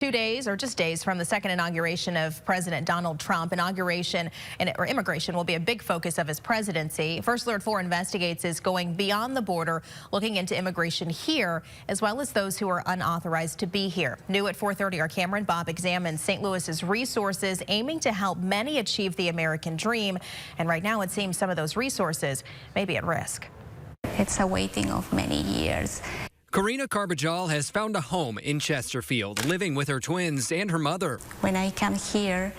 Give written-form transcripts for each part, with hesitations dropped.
2 days or just days from the second inauguration of President Donald Trump, immigration will be a big focus of his presidency. First Alert 4 Investigates is going beyond the border, looking into immigration here, as well as those who are unauthorized to be here. New at 4:30, our Cameron Bob examines St. Louis's resources, aiming to help many achieve the American dream. And right now, it seems some of those resources may be at risk. It's a waiting of many years. Karina Carbajal has found a home in Chesterfield, living with her twins and her mother. When I come here,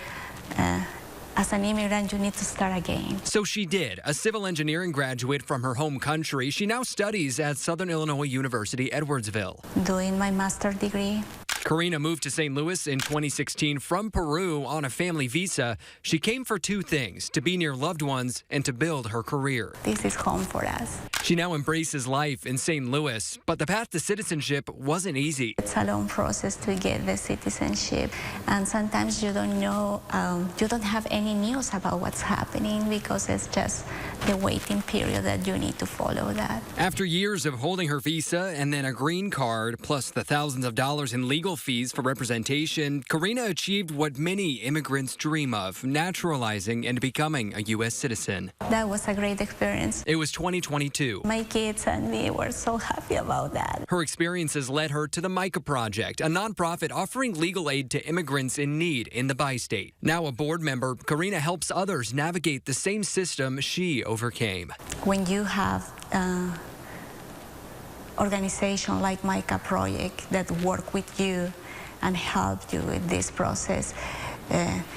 as an immigrant, you need to start again. So she did. A civil engineering graduate from her home country, she now studies at Southern Illinois University, Edwardsville. Doing my master's degree. Karina moved to St. Louis in 2016 from Peru on a family visa. She came for two things: to be near loved ones and to build her career. This is home for us. She now embraces life in St. Louis, but the path to citizenship wasn't easy. It's a long process to get the citizenship, and sometimes you don't know, you don't have any news about what's happening because it's just the waiting period that you need to follow that. After years of holding her visa and then a green card, plus the thousands of dollars in legal fees for representation, Karina achieved what many immigrants dream of: naturalizing and becoming a U.S. citizen. That was a great experience. It was 2022. My kids and me were so happy about that. Her experiences led her to the MICA Project, a nonprofit offering legal aid to immigrants in need in the bi-state. Now a board member, Karina helps others navigate the same system she overcame. When you have organization like MICA Project that work with you and help you with this process,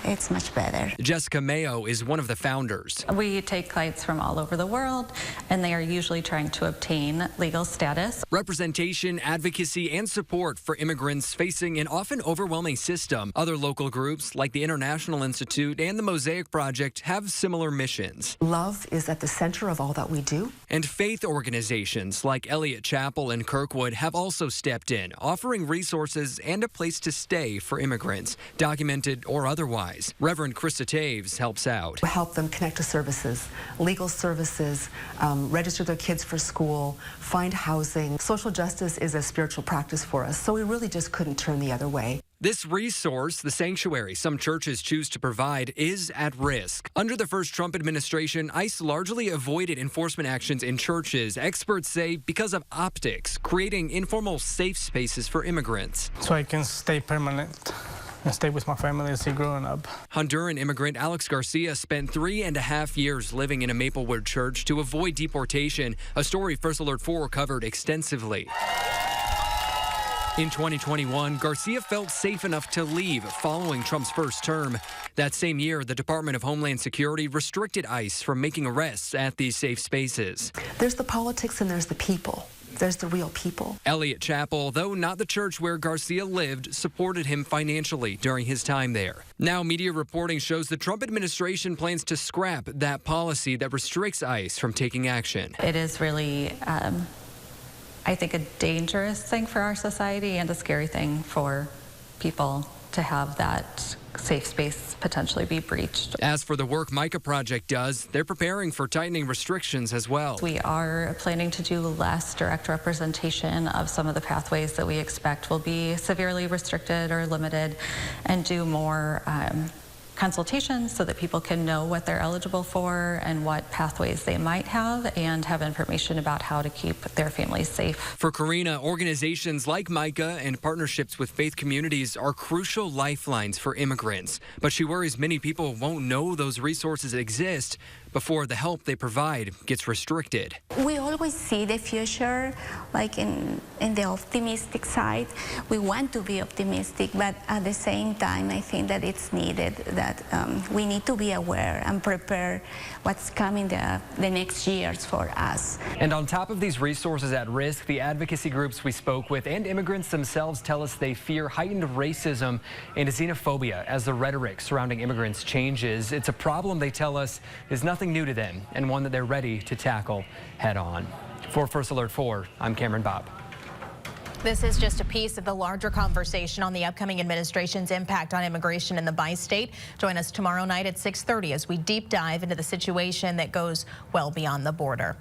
it's much better. Jessica Mayo is one of the founders. We take clients from all over the world, and they are usually trying to obtain legal status. Representation, advocacy, and support for immigrants facing an often overwhelming system. Other local groups like the International Institute and the Mosaic Project have similar missions. Love is at the center of all that we do. And faith organizations like Elliott Chapel in Kirkwood have also stepped in, offering resources and a place to stay for immigrants, documented or otherwise. Reverend Krista Taves helps out. We help them connect to services, legal services, register their kids for school, find housing. Social justice is a spiritual practice for us, so we really just couldn't turn the other way. This resource, the sanctuary some churches choose to provide, is at risk. Under the first Trump administration, ICE largely avoided enforcement actions in churches, experts say because of optics, creating informal safe spaces for immigrants. So I can stay permanent and stay with my family and see growing up. Honduran immigrant Alex Garcia spent 3.5 years living in a Maplewood church to avoid deportation, a story First Alert 4 covered extensively. In 2021, Garcia felt safe enough to leave following Trump's first term. That same year, the Department of Homeland Security restricted ICE from making arrests at these safe spaces. There's the politics and there's the people. There's the real people. Elliott Chapel, though not the church where Garcia lived, supported him financially during his time there. Now, media reporting shows the Trump administration plans to scrap that policy that restricts ICE from taking action. It is really, I think, a dangerous thing for our society and a scary thing for people to have that safe space potentially be breached. As for the work MICA Project does, they're preparing for tightening restrictions as well. We are planning to do less direct representation of some of the pathways that we expect will be severely restricted or limited, and do more consultations so that people can know what they're eligible for and what pathways they might have, and have information about how to keep their families safe. For Karina, organizations like MICA and partnerships with faith communities are crucial lifelines for immigrants. But she worries many people won't know those resources exist before the help they provide gets restricted. We always see the future like in the optimistic side. We want to be optimistic, but at the same time, I think that it's needed that we need to be aware and prepare what's coming the next years for us. And on top of these resources at risk, the advocacy groups we spoke with and immigrants themselves tell us they fear heightened racism and xenophobia as the rhetoric surrounding immigrants changes. It's a problem, they tell us, is nothing new to them, and one that they're ready to tackle head on. For First Alert 4, I'm Cameron Bob. This is just a piece of the larger conversation on the upcoming administration's impact on immigration in the bi-state. Join us tomorrow night at 6:30 as we deep dive into the situation that goes well beyond the border.